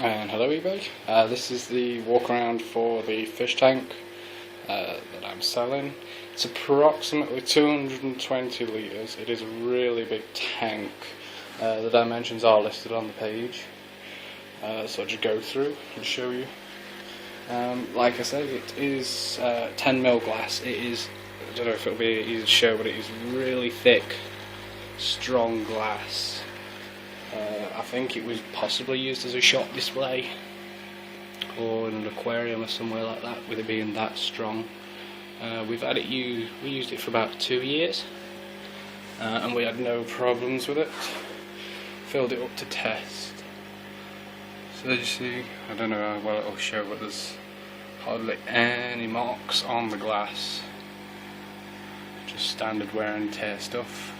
And hello eBay, this is the walk around for the fish tank that I'm selling. It's approximately 220 litres. It is a really big tank. The dimensions are listed on the page, so I'll just go through and show you. Like I said, it is 10mm glass. It is, I don't know if it'll be easy to show, but it is really thick, strong glass. I think it was possibly used as a shop display or in an aquarium or somewhere like that, with it being that strong. We've had it used, we used it for about 2 years, and we had no problems with it. Filled it up to test. So as you see, I don't know how well it'll show, but there's hardly any marks on the glass. Just standard wear and tear stuff.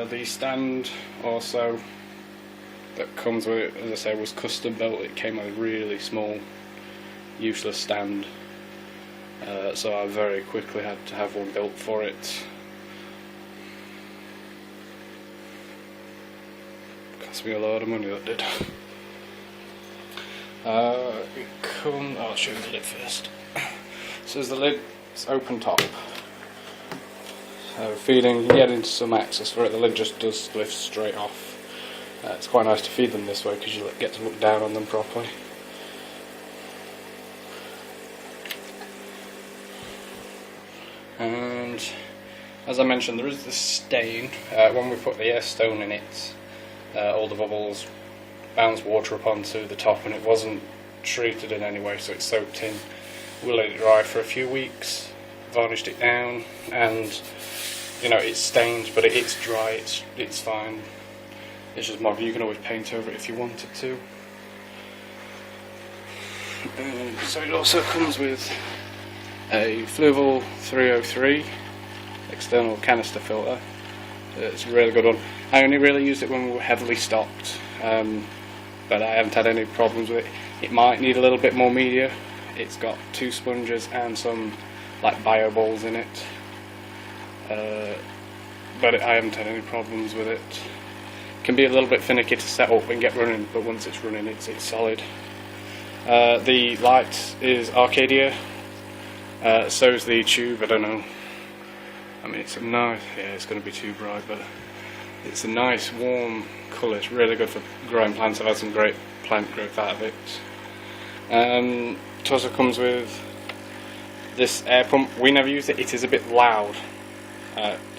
The stand also that comes with it, as I say, was custom built. It came with a really small, useless stand, so I very quickly had to have one built for it. Cost me a lot of money, that did. I'll show you the lid first. So as the lid's open top, feeding, you get into some access for it. The lid just does lift straight off. It's quite nice to feed them this way because you get to look down on them properly. And as I mentioned, there is this stain. When we put the air stone in it, all the bubbles bounce water up onto the top, and it wasn't treated in any way, so it's soaked in. We let it dry for a few weeks, varnished it down, and you know, it's stained, but it's dry, it's fine. It's just mud. You can always paint over it if you wanted to. So it also comes with a Fluval 303 external canister filter. It's a really good one. I only really used it when we were heavily stocked, but I haven't had any problems with it. It might need a little bit more media. It's got 2 sponges and some like bio balls in it. But I haven't had any problems with it. It can be a little bit finicky to set up and get running, but once it's running, it's solid. The light is Arcadia, so is the tube. I don't know. I mean, it's a nice. Yeah, it's going to be too bright, but it's a nice warm colour. It's really good for growing plants. I've had some great plant growth out of it. It also comes with this air pump. We never use it. It is a bit loud.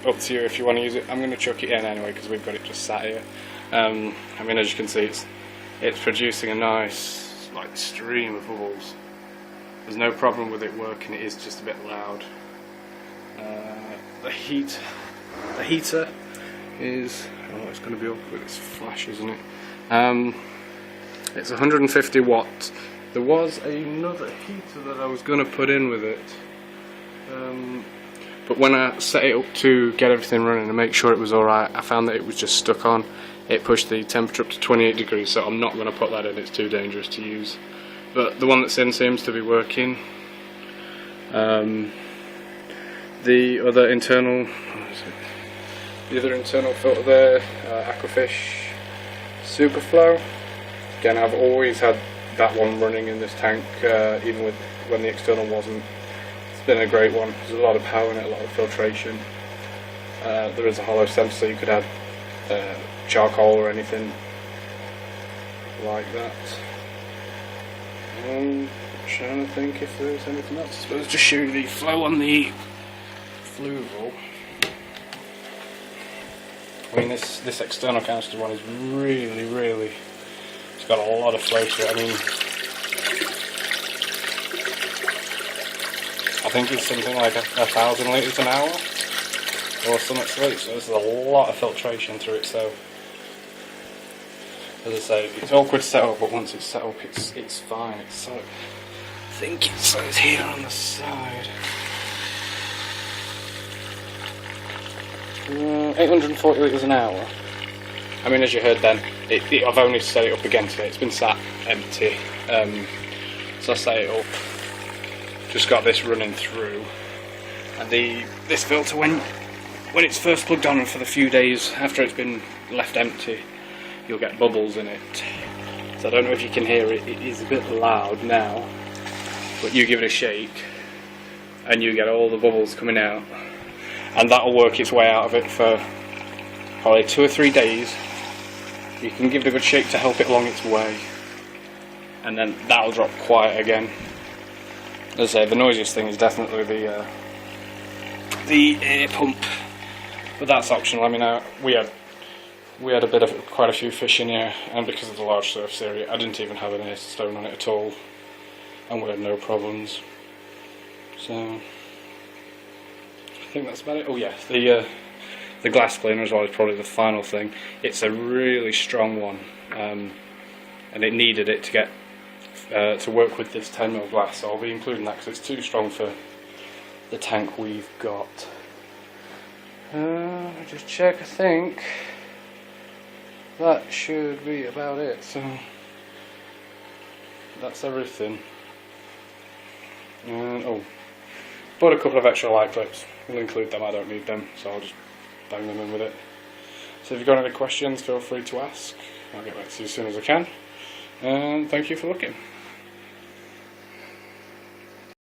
Up to you if you want to use it. I'm going to chuck it in anyway because we've got it just sat here. I mean, as you can see, it's producing a nice like stream of bubbles. There's no problem with it working. It is just a bit loud. The heater is, oh, it's going to be up with its flash, isn't it? It's 150 watts. There was another heater that I was going to put in with it. But when I set it up to get everything running and make sure it was alright, I found that it was just stuck on. It pushed the temperature up to 28 degrees, so I'm not going to put that in, it's too dangerous to use. But the one that's in seems to be working. The other internal filter there, Aquafish Superflow. Again, I've always had that one running in this tank, even when the external wasn't. Been a great one. There's a lot of power in it, a lot of filtration. There is a hollow sensor, so you could add charcoal or anything like that. I'm trying to think if there's anything else. I suppose just show you the flow on the Fluval. I mean, this external canister one is really. It's got a lot of flow to it. I mean, I think it's something like 1,000 litres an hour or something silly, so there's a lot of filtration through it. So as I say, it's awkward to set up, but once it's set up, it's fine. It's so, I think it says here on the side 840 litres an hour. I mean, as you heard then, I've only set it up again today. It's been sat empty, so I set it up. Just got this running through, and this filter, when when it's first plugged on and for the few days after it's been left empty, you'll get bubbles in it. So I don't know if you can hear it, it is a bit loud now, but you give it a shake and you get all the bubbles coming out, and that'll work its way out of it for probably 2 or 3 days. You can give it a good shake to help it along its way, and then that'll drop quiet again. As I say, the noisiest thing is definitely the air pump, but that's optional. I mean, we had quite a few fish in here, and because of the large surface area, I didn't even have an air stone on it at all, and we had no problems. So I think that's about it. Oh yeah, the glass cleaner as well is probably the final thing. It's a really strong one, and it needed it to get to work with this 10mm glass, so I'll be including that because it's too strong for the tank we've got. Just check, I think that should be about it. So that's everything. And bought a couple of extra light clips. We'll include them, I don't need them, so I'll just bang them in with it. So if you've got any questions, feel free to ask. I'll get back to you as soon as I can. And thank you for looking.